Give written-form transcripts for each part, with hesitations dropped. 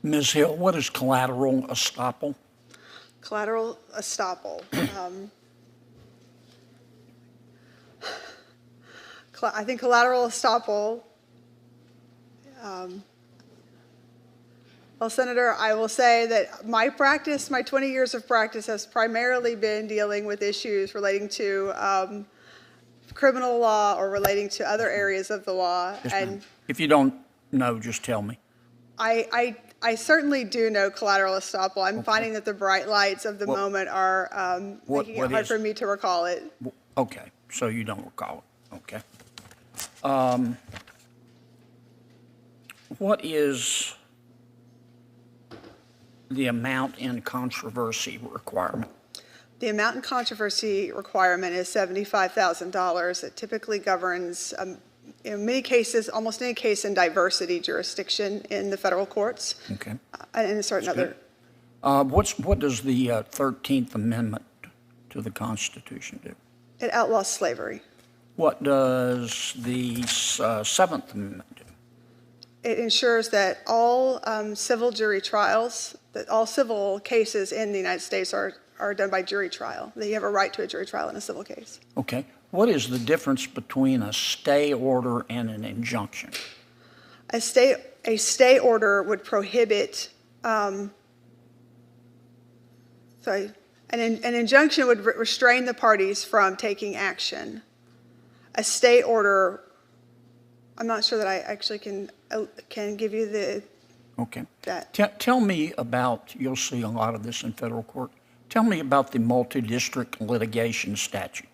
Ms. Hill, what is collateral estoppel? Collateral estoppel. I think collateral estoppel, well, Senator, I will say that my 20 years of practice has primarily been dealing with issues relating to criminal law or relating to other areas of the law. Yes, and ma'am. If you don't know, just tell me. I certainly do know collateral estoppel. I'm finding that the bright lights of the moment are making it hard for me to recall it. Okay, so you don't recall it. Okay. What is the amount in controversy requirement? The amount in controversy requirement is $75,000. It typically governs, in many cases, almost any case in diversity jurisdiction in the federal courts. Okay. And in certain other. What does the 13th Amendment to the Constitution do? It outlaws slavery. What does the 7th Amendment do? It ensures that all civil jury trials, that all civil cases in the United States are done by jury trial, that you have a right to a jury trial in a civil case. Okay. What is the difference between a stay order and an injunction? A stay order would prohibit, an injunction would restrain the parties from taking action. A stay order, I'm not sure that I actually can give you the. Okay. That. Tell me about, you'll see a lot of this in federal court. Tell me about the multi-district litigation statute.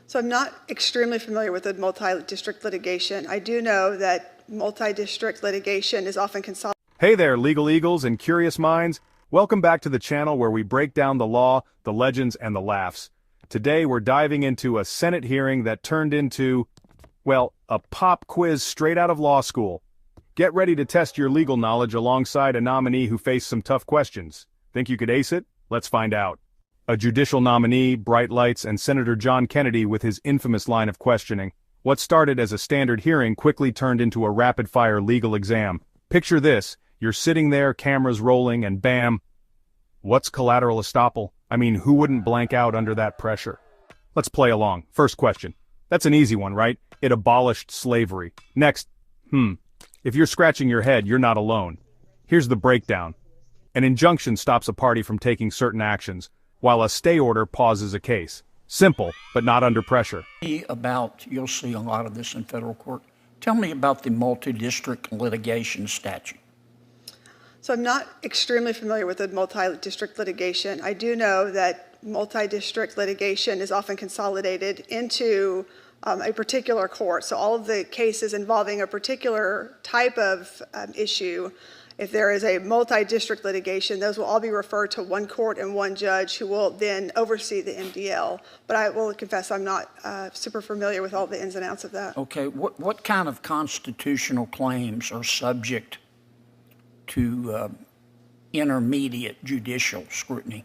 So I'm not extremely familiar with the multi-district litigation. I do know that multi-district litigation is often consolidated. Hey there, legal eagles and curious minds. Welcome back to the channel where we break down the law, the legends, and the laughs. Today we're diving into a Senate hearing that turned into, well, a pop quiz straight out of law school. Get ready to test your legal knowledge alongside a nominee who faced some tough questions. Think you could ace it? Let's find out. A judicial nominee, bright lights, and Senator John Kennedy with his infamous line of questioning. What started as a standard hearing quickly turned into a rapid-fire legal exam. Picture this, you're sitting there, cameras rolling, and bam. What's collateral estoppel? I mean, who wouldn't blank out under that pressure? Let's play along. First question. That's an easy one, right? It abolished slavery. Next, if you're scratching your head, you're not alone. Here's the breakdown. An injunction stops a party from taking certain actions, while a stay order pauses a case. Simple, but not under pressure. You'll see a lot of this in federal court. Tell me about the multi-district litigation statute. So I'm not extremely familiar with the multi-district litigation. I do know that multi-district litigation is often consolidated into a particular court. So all of the cases involving a particular type of issue, if there is a multi-district litigation, those will all be referred to one court and one judge who will then oversee the MDL. But I will confess I'm not super familiar with all the ins and outs of that. Okay, what kind of constitutional claims are subject to intermediate judicial scrutiny?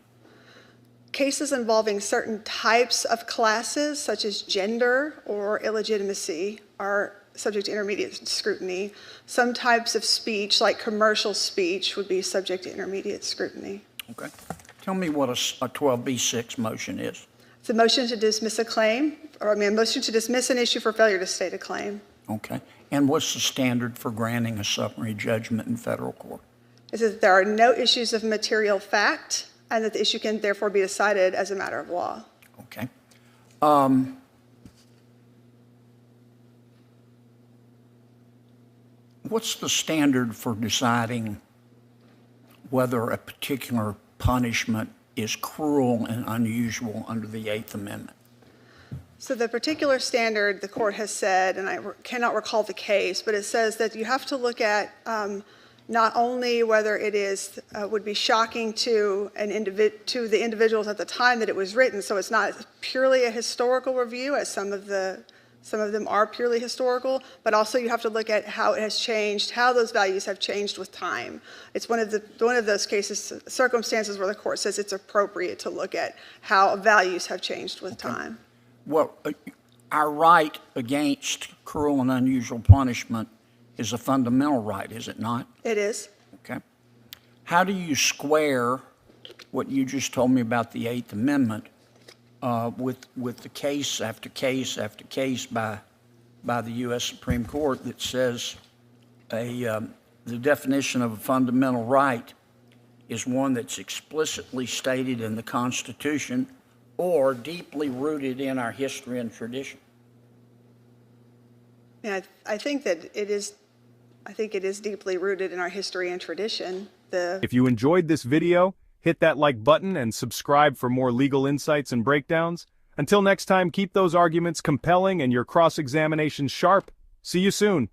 Cases involving certain types of classes, such as gender or illegitimacy, are subject to intermediate scrutiny. Some types of speech, like commercial speech, would be subject to intermediate scrutiny. Okay. Tell me what a 12B6 motion is. It's a motion to dismiss a claim, a motion to dismiss an issue for failure to state a claim. Okay. And what's the standard for granting a summary judgment in federal court? It says there are no issues of material fact, and that the issue can therefore be decided as a matter of law. Okay. What's the standard for deciding whether a particular punishment is cruel and unusual under the 8th Amendment? So the particular standard the court has said, and I cannot recall the case, but it says that you have to look at not only whether it is would be shocking to the individuals at the time that it was written, so it's not purely a historical review, as some of them are purely historical, but also you have to look at how it has changed, how those values have changed with time. It's one of those cases, circumstances where the court says it's appropriate to look at how values have changed with time. Well, our right against cruel and unusual punishment is a fundamental right, is it not? It is. Okay. How do you square what you just told me about the Eighth Amendment with the case after case after case by the U.S. Supreme Court that says the definition of a fundamental right is one that's explicitly stated in the Constitution or deeply rooted in our history and tradition? Yeah, I think that it is. I think it is deeply rooted in our history and tradition. If you enjoyed this video, hit that like button and subscribe for more legal insights and breakdowns. Until next time, keep those arguments compelling and your cross-examination sharp. See you soon.